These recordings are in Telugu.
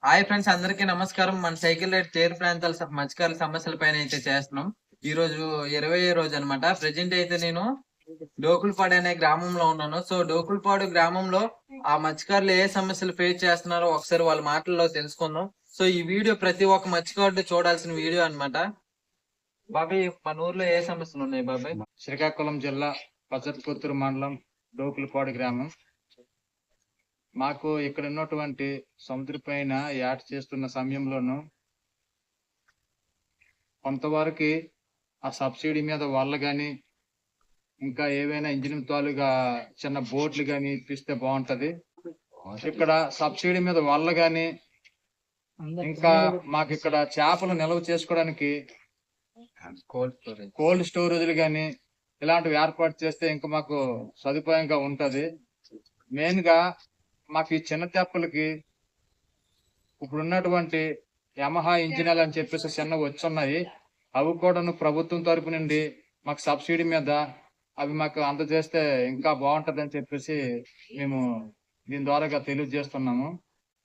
హాయ్ ఫ్రెండ్స్, అందరికీ నమస్కారం. మన సైకిల్ రైడ్ తీర ప్రాంతాల మత్స్యకారుల సమస్యల పైన అయితే చేస్తున్నాం. ఈ రోజు 20వ రోజు అనమాట. ప్రెజెంట్ అయితే నేను డోకులపాడు అనే గ్రామంలో ఉన్నాను. సో డోకులపాడు గ్రామంలో ఆ మత్స్యకారులు ఏ సమస్యలు ఫేస్ చేస్తున్నారో ఒకసారి వాళ్ళ మాటల్లో తెలుసుకుందాం. సో ఈ వీడియో ప్రతి ఒక్క మత్స్యకారుడు చూడాల్సిన వీడియో అనమాట. బాబాయ్, మన ఊర్లో ఏ సమస్యలు ఉన్నాయి బాబాయ్? శ్రీకాకుళం జిల్లా పచ్చపుత్తూరు మండలం డోకులపాడు గ్రామం. మాకు ఇక్కడ ఉన్నటువంటి సముద్ర పైన యాట చేస్తున్న సమయంలోనూ కొంతవరకు ఆ సబ్సిడీ మీద వల్ల గాని, ఇంకా ఏవైనా ఇంజిన్ తాలుగా చిన్న బోట్లు గాని ఇప్పిస్తే బాగుంటది. ఇక్కడ సబ్సిడీ మీద వల్ల గాని, ఇంకా మాకు ఇక్కడ చేపలు నిల్వ చేసుకోవడానికి కోల్డ్ స్టోరేజ్లు గాని ఇలాంటివి ఏర్పాటు చేస్తే ఇంకా మాకు సదుపాయంగా ఉంటది. మెయిన్ గా మాకు ఈ చిన్న తెప్పలకి ఇప్పుడు ఉన్నటువంటి యమహా ఇంజినల్ అని చెప్పేసి చిన్న వచ్చున్నాయి. అవి కూడా ప్రభుత్వం తరపు నుండి మాకు సబ్సిడీ మీద అవి మాకు అందజేస్తే ఇంకా బాగుంటది అని చెప్పేసి మేము దీని ద్వారా తెలియజేస్తున్నాము.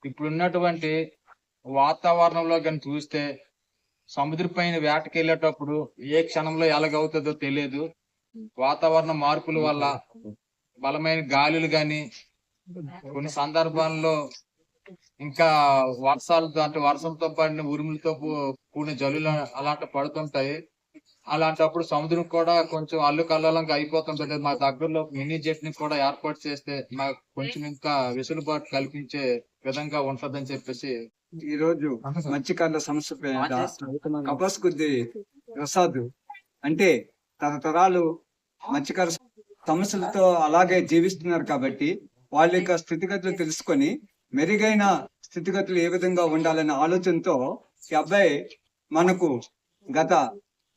ఇప్పుడు ఉన్నటువంటి వాతావరణంలో కానీ చూస్తే సముద్ర పైన వేటకి వెళ్ళేటప్పుడు ఏ క్షణంలో ఎలాగవుతుందో తెలియదు. వాతావరణ మార్పుల వల్ల బలమైన గాలులు గాని, కొన్ని సందర్భాల్లో ఇంకా వర్షాలతో అంటే వర్షంతో పడిన ఉరుములతో కూడిన జల్లులు అలాంటి పడుతుంటాయి. అలాంటప్పుడు సముద్రం కూడా కొంచెం అల్లుకల్లోలంగా అయిపోతుంటది. మా దగ్గరలో మినీ జెట్ ని కూడా ఏర్పాటు చేస్తే మాకు కొంచెం ఇంకా వెసులుబాటు కల్పించే విధంగా ఉంటదని చెప్పేసి ఈ రోజు మత్స్యకారుల సమస్య కపాస్ కొద్ది ప్రసాద్ అంటే తరతరాలు మత్స్యకార సమస్యలతో అలాగే జీవిస్తున్నారు కాబట్టి వాళ్ళ యొక్క స్థితిగతులు తెలుసుకొని మెరుగైన స్థితిగతులు ఏ విధంగా ఉండాలనే ఆలోచనతో ఈ అబ్బాయి మనకు గత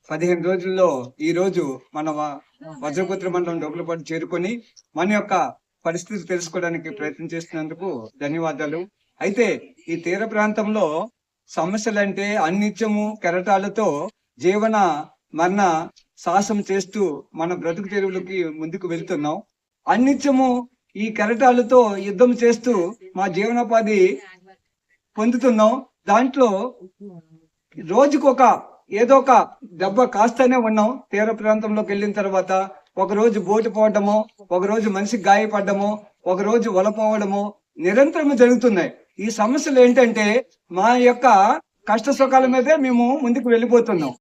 15 రోజుల్లో ఈ రోజు మన వజ్రపుత్ర మండలం డోకులపాడు చేరుకొని మన యొక్క పరిస్థితి తెలుసుకోవడానికి ప్రయత్నం చేస్తున్నందుకు ధన్యవాదాలు. అయితే ఈ తీర ప్రాంతంలో సమస్యలంటే అన్నిత్యము కెరటాలతో జీవన మరణ సాహసం చేస్తూ మన బ్రతుకు తెరువులకి ముందుకు వెళ్తున్నాం. అన్నిత్యము ఈ కెరటాలతో యుద్ధం చేస్తూ మా జీవనోపాధి పొందుతున్నాం. దాంట్లో రోజుకొక ఏదో ఒక దెబ్బ కాస్తూనే ఉన్నాం. తీర ప్రాంతంలోకి వెళ్ళిన తర్వాత ఒకరోజు బోటు పోవడము, ఒకరోజు మనిషికి గాయపడ్డము, ఒకరోజు వలపోవడము నిరంతరం జరుగుతున్నాయి. ఈ సమస్యలు ఏంటంటే మా యొక్క కష్ట సుఖాల మీదే మేము ముందుకు వెళ్ళిపోతున్నాం.